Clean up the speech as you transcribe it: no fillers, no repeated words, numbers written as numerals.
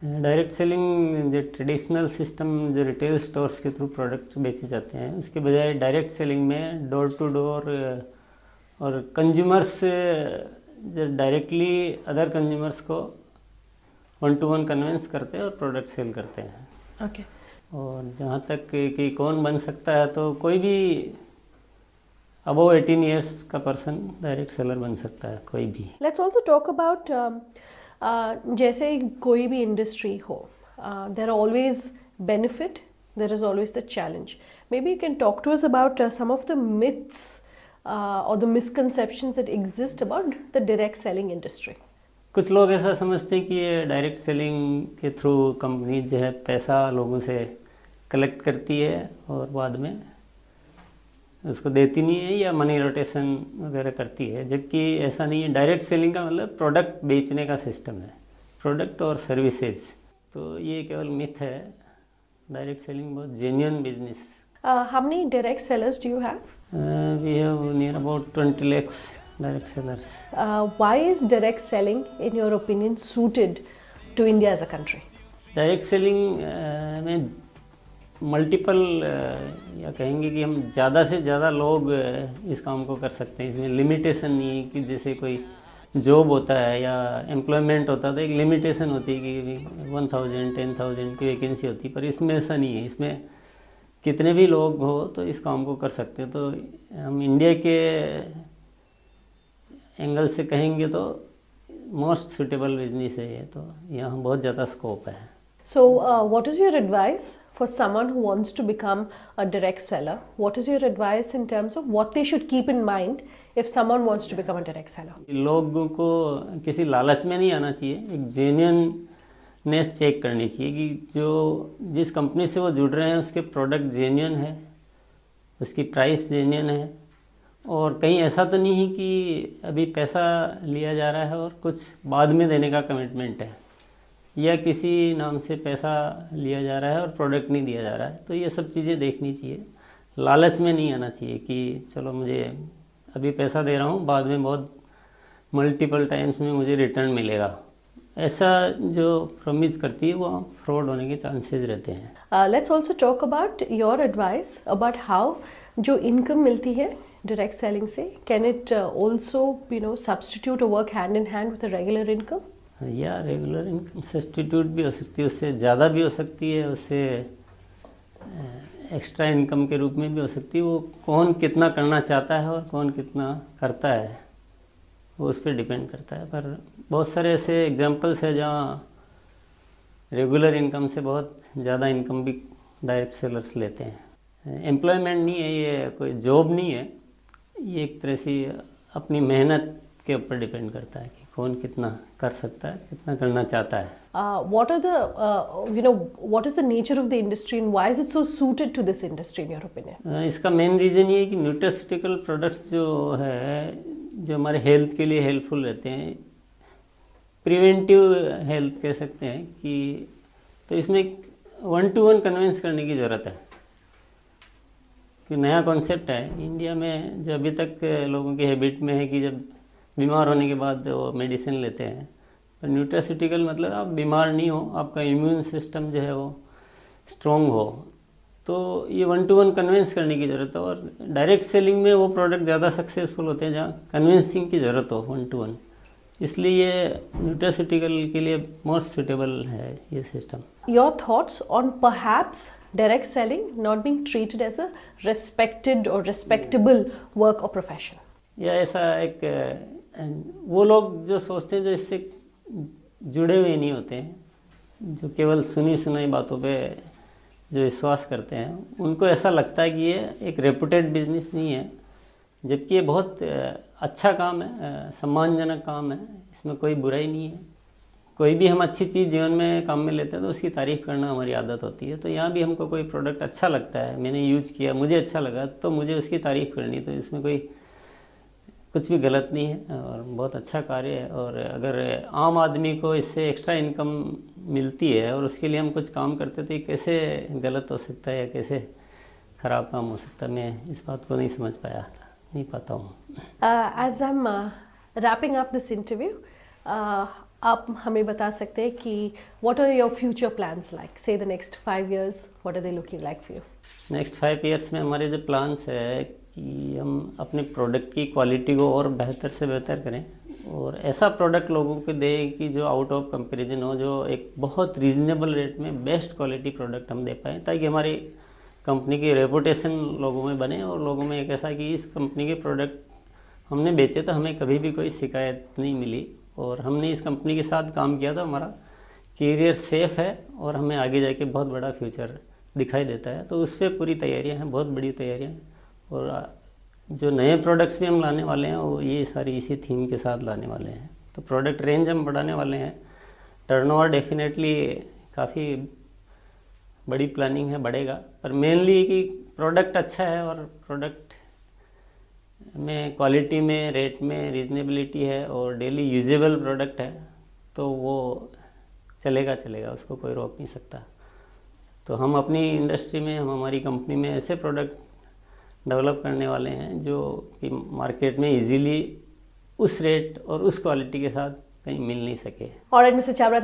Direct selling जो traditional system जो retail stores के थ्रू प्रोडक्ट बेचे जाते हैं, उसके बजाय डायरेक्ट सेलिंग में डोर टू डोर और कंज्यूमर्स जो डायरेक्टली अदर कंज्यूमर्स को 1-to-1 कन्विंस करते हैं और प्रोडक्ट सेल करते हैं। ओके। और जहाँ तक कि कौन बन सकता है, तो कोई भी अबव 18 ईयर्स का पर्सन डायरेक्ट सेलर बन सकता है, कोई भी। लेट्स ऑल्सो टॉक अबाउट जैसे कोई भी इंडस्ट्री हो, there are always benefit, there is always the challenge. May be you can talk to us about some of the myths और the misconceptions that exist about the direct selling industry. कुछ लोग ऐसा समझते हैं कि ये direct selling के through company जो है पैसा लोगों से कलेक्ट करती है और बाद में उसको देती नहीं है, या मनी रोटेशन वगैरह करती है, जबकि ऐसा नहीं है। डायरेक्ट सेलिंग का मतलब प्रोडक्ट बेचने का सिस्टम है, प्रोडक्ट और सर्विसेज। तो ये केवल मिथ है। डायरेक्ट सेलिंग बहुत genuine business. How many direct sellers do you have? We have near about 20 lakhs direct sellers. Why is direct selling, in your opinion, suited to India as a country? Direct selling में multiple या कहेंगे कि हम ज़्यादा से ज़्यादा लोग इस काम को कर सकते हैं। इसमें लिमिटेशन नहीं है कि जैसे कोई जॉब होता है या एम्प्लॉयमेंट होता है तो एक लिमिटेशन होती है कि 1000 10,000 की वैकेंसी होती है, पर इसमें ऐसा नहीं है। इसमें कितने भी लोग हो तो इस काम को कर सकते हैं। तो हम इंडिया के एंगल से कहेंगे तो मोस्ट सुटेबल बिजनेस है ये, तो यहाँ बहुत ज़्यादा स्कोप है। So, what is your advice for someone who wants to become a direct seller? What is your advice in terms of what they should keep in mind if someone wants to become a direct seller? लोगों को किसी लालच में नहीं आना चाहिए, एक genuineness check करनी चाहिए कि जो जिस कंपनी से वो जुड़ रहे हैं उसके प्रोडक्ट जेन्युइन है, उसकी प्राइस जेन्युइन है, और कहीं ऐसा तो नहीं है कि अभी पैसा लिया जा रहा है और कुछ बाद में देने का कमिटमेंट है, या किसी नाम से पैसा लिया जा रहा है और प्रोडक्ट नहीं दिया जा रहा है। तो ये सब चीज़ें देखनी चाहिए। लालच में नहीं आना चाहिए कि चलो मुझे अभी पैसा दे रहा हूँ, बाद में बहुत मल्टीपल टाइम्स में मुझे रिटर्न मिलेगा। ऐसा जो प्रॉमिस करती है वो फ्रॉड होने के चांसेस रहते हैं। Let's also talk about your advice about how जो इनकम मिलती है डायरेक्ट सेलिंग से, कैन इट ऑल्सो सब्स्टिट्यूट और work hand in hand with a regular income? या रेगुलर इनकम सब्स्टिट्यूट भी हो सकती है, उससे ज़्यादा भी हो सकती है, उससे एक्स्ट्रा इनकम के रूप में भी हो सकती है। वो कौन कितना करना चाहता है और कौन कितना करता है वो उस पर डिपेंड करता है। पर बहुत सारे ऐसे एग्जांपल्स है जहाँ रेगुलर इनकम से बहुत ज़्यादा इनकम भी डायरेक्ट सेलर्स लेते हैं। एम्प्लॉयमेंट नहीं है, ये कोई जॉब नहीं है, ये एक तरह से अपनी मेहनत के ऊपर डिपेंड करता है कि कौन कितना कर सकता है, कितना करना चाहता है। What are the what is the nature of the industry and why is it so suited to this industry in your opinion? इसका मेन रीज़न ये है कि न्यूट्रास्यूटिकल प्रोडक्ट्स जो है, जो हमारे हेल्थ के लिए हेल्पफुल रहते हैं, प्रिवेंटिव हेल्थ कह सकते हैं कि, तो इसमें 1-to-1 कन्विंस करने की ज़रूरत है कि नया कॉन्सेप्ट है इंडिया में। जो अभी तक लोगों की हैबिट में है कि जब बीमार होने के बाद वो मेडिसिन लेते हैं, पर न्यूट्रास्यूटिकल मतलब आप बीमार नहीं हो, आपका इम्यून सिस्टम जो है वो स्ट्रॉन्ग हो। तो ये 1-to-1 कन्विंस करने की ज़रूरत है, और डायरेक्ट सेलिंग में वो प्रोडक्ट ज़्यादा सक्सेसफुल होते हैं जहाँ कन्विंसिंग की ज़रूरत हो 1-to-1। इसलिए ये न्यूट्रास्यूटिकल के लिए मोस्ट सुटेबल है ये system. Your thoughts on perhaps direct selling not being treated as a respected or respectable work or profession? या ऐसा एक वो लोग जो सोचते हैं, जो इससे जुड़े हुए नहीं होते हैं, जो केवल सुनी सुनाई बातों पे जो विश्वास करते हैं, उनको ऐसा लगता है कि ये एक रेपुटेड बिजनेस नहीं है, जबकि ये बहुत अच्छा काम है, सम्मानजनक काम है, इसमें कोई बुराई नहीं है। कोई भी हम अच्छी चीज़ जीवन में काम में लेते हैं तो उसकी तारीफ़ करना हमारी आदत होती है। तो यहाँ भी हमको कोई प्रोडक्ट अच्छा लगता है, मैंने यूज किया, मुझे अच्छा लगा, तो मुझे उसकी तारीफ़ करनी, तो इसमें कोई कुछ भी गलत नहीं है और बहुत अच्छा कार्य है। और अगर आम आदमी को इससे एक्स्ट्रा इनकम मिलती है और उसके लिए हम कुछ काम करते तो ये कैसे गलत हो सकता है या कैसे ख़राब काम हो सकता है, मैं इस बात को नहीं समझ पाया था, नहीं पाता हूँ। As I'm wrapping up this interview, आप हमें बता सकते हैं कि what are your future plans like, say the next 5 years, what are they looking like for you? Next 5 years में हमारे जो प्लान्स है कि हम अपने प्रोडक्ट की क्वालिटी को और बेहतर से बेहतर करें और ऐसा प्रोडक्ट लोगों को दें कि जो आउट ऑफ कंपैरिजन हो, जो एक बहुत रीजनेबल रेट में बेस्ट क्वालिटी प्रोडक्ट हम दे पाएँ, ताकि हमारी कंपनी की रेपुटेशन लोगों में बने और लोगों में एक ऐसा कि इस कंपनी के प्रोडक्ट हमने बेचे तो हमें कभी भी कोई शिकायत नहीं मिली और हमने इस कंपनी के साथ काम किया तो हमारा करियर सेफ है और हमें आगे जाके बहुत बड़ा फ्यूचर दिखाई देता है। तो उस पर पूरी तैयारियां हैं, बहुत बड़ी तैयारियां हैं और जो नए प्रोडक्ट्स भी हम लाने वाले हैं वो ये सारी इसी थीम के साथ लाने वाले हैं। तो प्रोडक्ट रेंज हम बढ़ाने वाले हैं। टर्नओवर डेफिनेटली काफ़ी बड़ी प्लानिंग है, बढ़ेगा, पर मेनली कि प्रोडक्ट अच्छा है और प्रोडक्ट में क्वालिटी में, रेट में रीजनेबिलिटी है और डेली यूजेबल प्रोडक्ट है तो वो चलेगा, उसको कोई रोक नहीं सकता। तो हम अपनी इंडस्ट्री में, हम हमारी कंपनी में ऐसे प्रोडक्ट डेवलप करने वाले हैं जो कि मार्केट में इजीली उस रेट और उस क्वालिटी के साथ कहीं मिल नहीं सके। Alright mister Chavda,